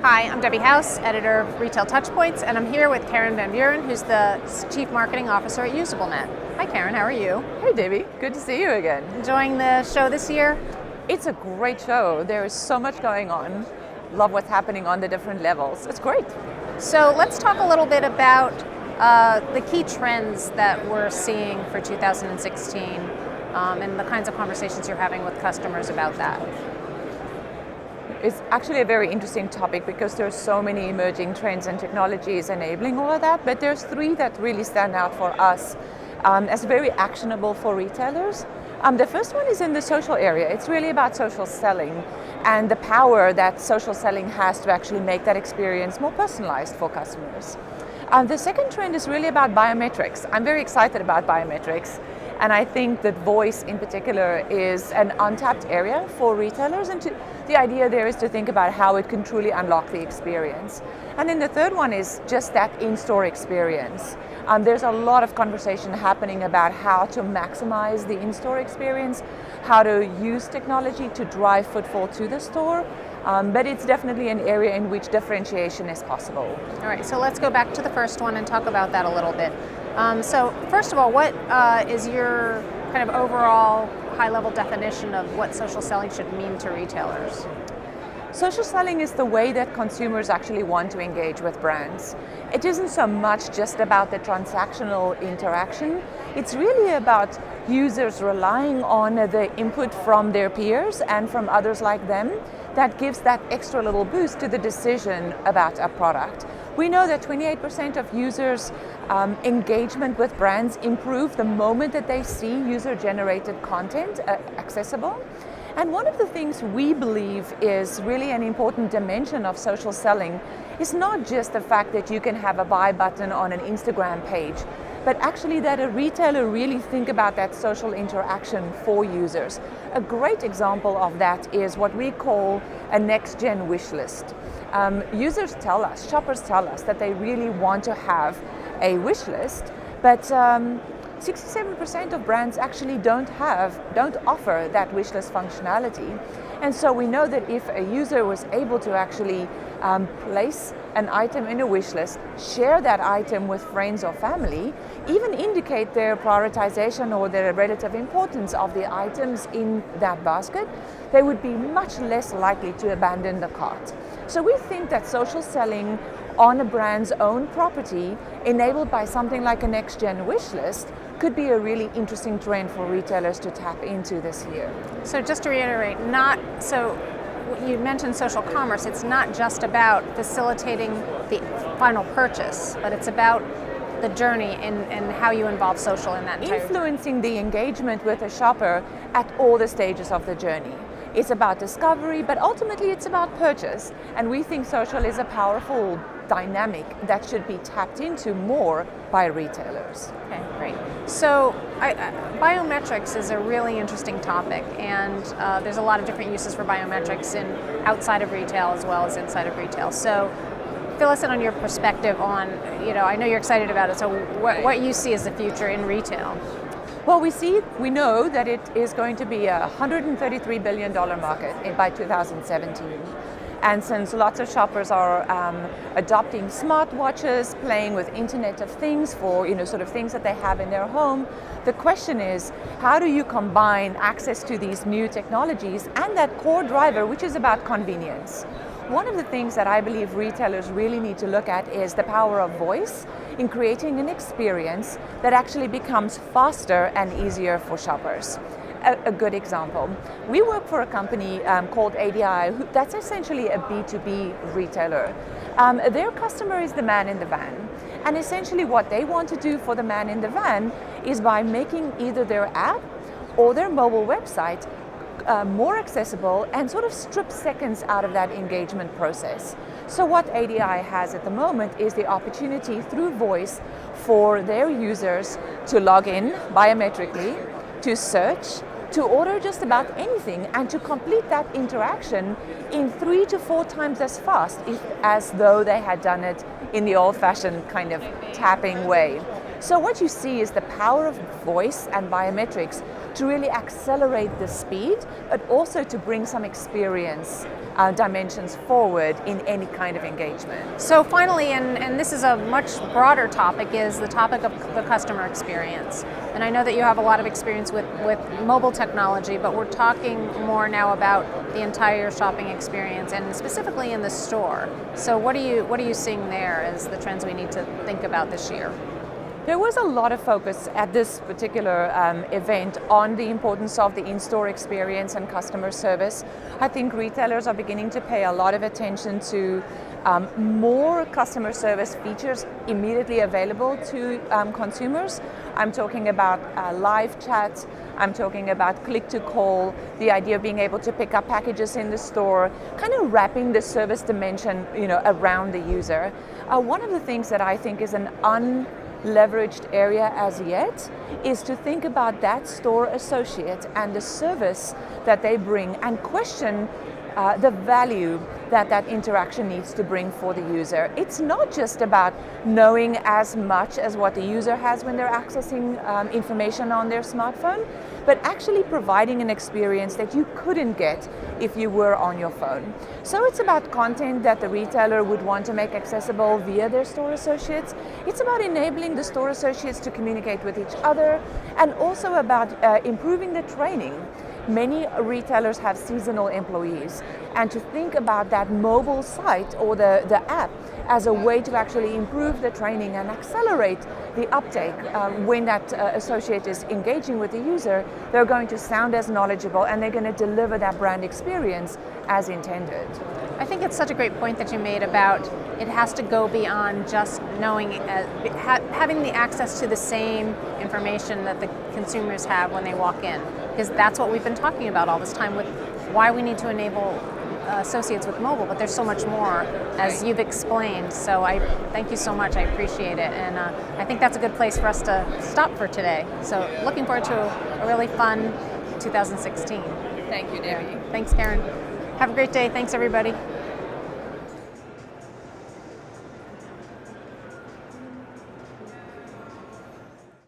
Hi, I'm Debbie House, editor of Retail Touchpoints, and I'm here with Karen Van Vuuren, who's the Chief Marketing Officer at UsableNet. Hi Karen, how are you? Hey Debbie, good to see you again. Enjoying the show this year? It's a great show. There is so much going on. Love what's happening on the different levels. It's great. So let's talk a little bit about the key trends that we're seeing for 2016 and the kinds of conversations you're having with customers about that. It's actually a very interesting topic because there's so many emerging trends and technologies enabling all of that, but there's three that really stand out for us as very actionable for retailers. The first one is in the social area. It's really about social selling and the power that social selling has to actually make that experience more personalized for customers. The second trend is really about biometrics. I'm very excited about biometrics. And I think that voice in particular is an untapped area for retailers, and the idea there is to think about how it can truly unlock the experience. And then the third one is just that in-store experience. There's a lot of conversation happening about how to maximize the in-store experience, how to use technology to drive footfall to the store, but it's definitely an area in which differentiation is possible. All right, so let's go back to the first one and talk about that a little bit. So first of all, what is your kind of overall high-level definition of what social selling should mean to retailers? Social selling is the way that consumers actually want to engage with brands. It isn't so much just about the transactional interaction. It's really about users relying on the input from their peers and from others like them that gives that extra little boost to the decision about a product. We know that 28% of users' engagement with brands improve the moment that they see user-generated content accessible. And one of the things we believe is really an important dimension of social selling is not just the fact that you can have a buy button on an Instagram page, but actually that a retailer really think about that social interaction for users. A great example of that is what we call a next-gen wish list. Users tell us, shoppers tell us that they really want to have a wish list, but 67% of brands actually don't offer that wish list functionality. And so we know that if a user was able to actually place an item in a wish list, share that item with friends or family, even indicate their prioritization or their relative importance of the items in that basket, they would be much less likely to abandon the cart. So we think that social selling on a brand's own property, enabled by something like a next-gen wish list, could be a really interesting trend for retailers to tap into this year. So just to reiterate, you mentioned social commerce, it's not just about facilitating the final purchase, but it's about the journey and how you involve social in that entire influencing the engagement with a shopper at all the stages of the journey. It's about discovery, but ultimately it's about purchase. And we think social is a powerful dynamic that should be tapped into more by retailers. Okay, great. So biometrics is a really interesting topic, and there's a lot of different uses for biometrics outside of retail as well as inside of retail. So fill us in on your perspective on, I know you're excited about it, so what you see as the future in retail. Well, we know that it is going to be a $133 billion market by 2017. And since lots of shoppers are adopting smartwatches, playing with Internet of Things for sort of things that they have in their home, the question is, how do you combine access to these new technologies and that core driver, which is about convenience? One of the things that I believe retailers really need to look at is the power of voice in creating an experience that actually becomes faster and easier for shoppers. A good example, we work for a company called ADI, that's essentially a B2B retailer. Their customer is the man in the van. And essentially what they want to do for the man in the van is by making either their app or their mobile website more accessible and sort of strip seconds out of that engagement process. So what ADI has at the moment is the opportunity through voice for their users to log in biometrically, to search, to order just about anything, and to complete that interaction in 3 to 4 times as fast as though they had done it in the old-fashioned kind of tapping way. So what you see is the power of voice and biometrics to really accelerate the speed, but also to bring some experience dimensions forward in any kind of engagement. So finally, and this is a much broader topic, is the topic of the customer experience. And I know that you have a lot of experience with mobile technology, but we're talking more now about the entire shopping experience and specifically in the store. So what are you seeing there as the trends we need to think about this year? There was a lot of focus at this particular event on the importance of the in-store experience and customer service. I think retailers are beginning to pay a lot of attention to more customer service features immediately available to consumers. I'm talking about live chat, I'm talking about click to call, the idea of being able to pick up packages in the store, kind of wrapping the service dimension, around the user. One of the things that I think is an unleveraged area as yet is to think about that store associate and the service that they bring and question the value that interaction needs to bring for the user. It's not just about knowing as much as what the user has when they're accessing information on their smartphone, but actually providing an experience that you couldn't get if you were on your phone. So it's about content that the retailer would want to make accessible via their store associates. It's about enabling the store associates to communicate with each other, and also about improving the training. Many retailers have seasonal employees, and to think about that mobile site or the app as a way to actually improve the training and accelerate the uptake when that associate is engaging with the user, they're going to sound as knowledgeable and they're going to deliver that brand experience as intended. I think it's such a great point that you made about it has to go beyond just knowing, having the access to the same information that the consumers have when they walk in, because that's what we've been talking about all this time with why we need to enable associates with mobile, but there's so much more, as you've explained. So I thank you so much. I appreciate it, and I think that's a good place for us to stop for today. So looking forward to a really fun 2016. Thank you, Debbie. Thanks, Karen. Have a great day. Thanks, everybody.